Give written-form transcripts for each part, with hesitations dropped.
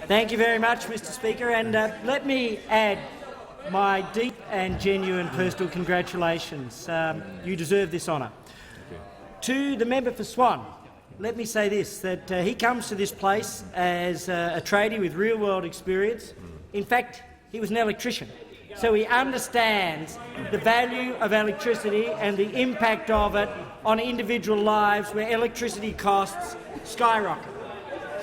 Thank you very much, Mr Speaker, and let me add my deep and genuine personal congratulations. You deserve this honour. To the member for Swan, let me say this, that he comes to this place as a tradie with real-world experience. In fact, he was an electrician, so he understands the value of electricity and the impact of it on individual lives where electricity costs skyrocket.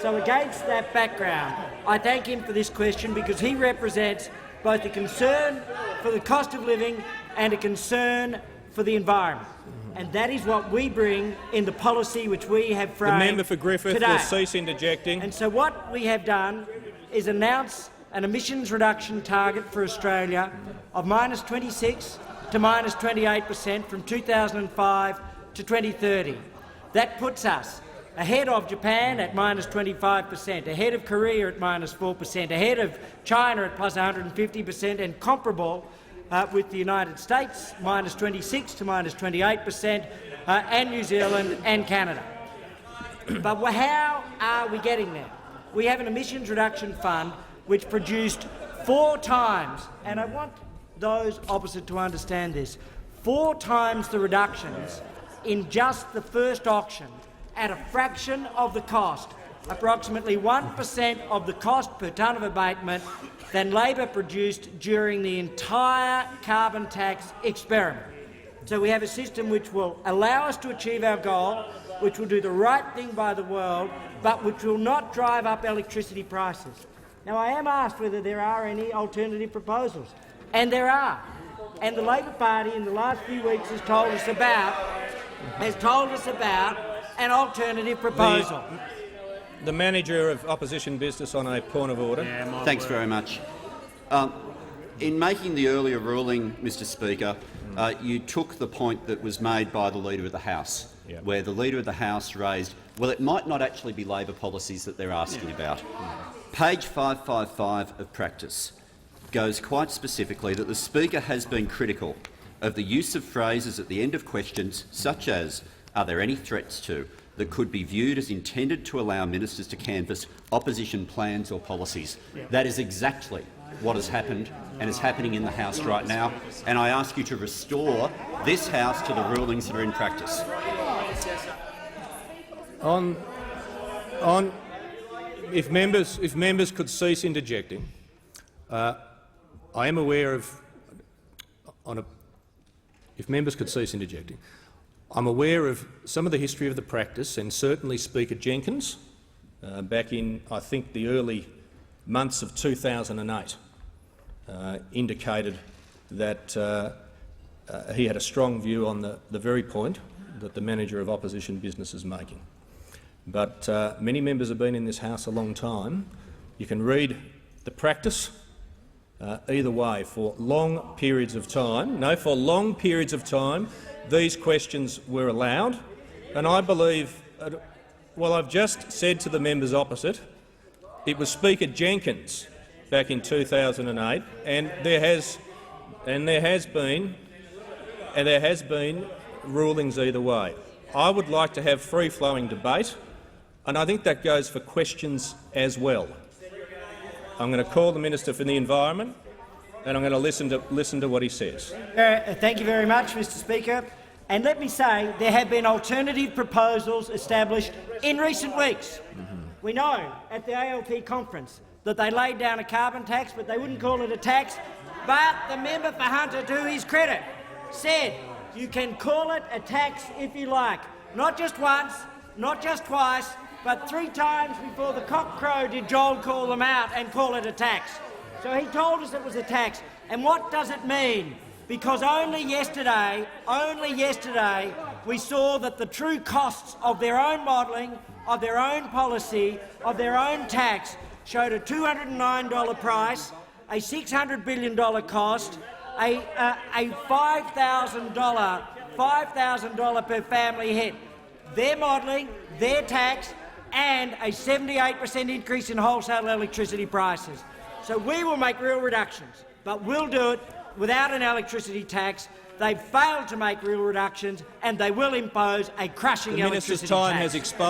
So against that background, I thank him for this question because he represents both a concern for the cost of living and a concern for the environment. And that is what we bring in the policy which we have framed. The member for Griffith today. will cease interjecting. And so what we have done is announce an emissions reduction target for Australia of -26% to -28% from 2005 to 2030. That puts us ahead of Japan at -25%, ahead of Korea at -4%, ahead of China at +150%, and comparable with the United States, -26% to -28%, and New Zealand and Canada. But how are we getting there? We have an emissions reduction fund which produced 4 times, and I want those opposite to understand this, 4 times the reductions in just the first auction at a fraction of the cost, approximately 1% of the cost per tonne of abatement than Labor produced during the entire carbon tax experiment. So we have a system which will allow us to achieve our goal, which will do the right thing by the world, but which will not drive up electricity prices. Now, I am asked whether there are any alternative proposals, and there are. And the Labor Party in the last few weeks has told us about an alternative proposal. The Manager of Opposition Business on a point of order. Thanks very much. In making the earlier ruling, Mr Speaker, you took the point that was made by the Leader of the House, where the Leader of the House raised, well, it might not actually be Labor policies that they're asking about. Page 555 of practice goes quite specifically that the Speaker has been critical of the use of phrases at the end of questions such as, "Are there any threats to?" that could be viewed as intended to allow ministers to canvass opposition plans or policies. That is exactly what has happened and is happening in the House right now, and I ask you to restore this House to the rulings that are in practice. If members could cease interjecting, I am aware of. If members could cease interjecting. I'm aware of some of the history of the practice, and certainly Speaker Jenkins, back in, I think, the early months of 2008, indicated that he had a strong view on the very point that the Manager of Opposition Business is making. But many members have been in this House a long time. You can read the practice either way for long periods of time. No, for long periods of time, these questions were allowed, and I believe, well, I've just said to the members opposite, it was Speaker Jenkins back in 2008, and there has been rulings either way. I would like to have free-flowing debate, and I think that goes for questions as well. I'm going to call the Minister for the Environment, and I'm going to listen to what he says. Thank you very much, Mr Speaker. And let me say there have been alternative proposals established in recent weeks. We know at the ALP conference that they laid down a carbon tax, but they wouldn't call it a tax. But the member for Hunter, to his credit, said you can call it a tax if you like. Not just once, not just twice, but 3 times before the cock crow did Joel call them out and call it a tax. So he told us it was a tax. And what does it mean? Because only yesterday, we saw that the true costs of their own modelling, of their own policy, of their own tax showed a $209 price, a $600 billion cost, a $5,000 per family hit. Their modelling, their tax, and a 78% increase in wholesale electricity prices. So we will make real reductions, but we'll do it without an electricity tax. They've failed to make real reductions, and they will impose a crushing electricity tax. The Minister's time has expired.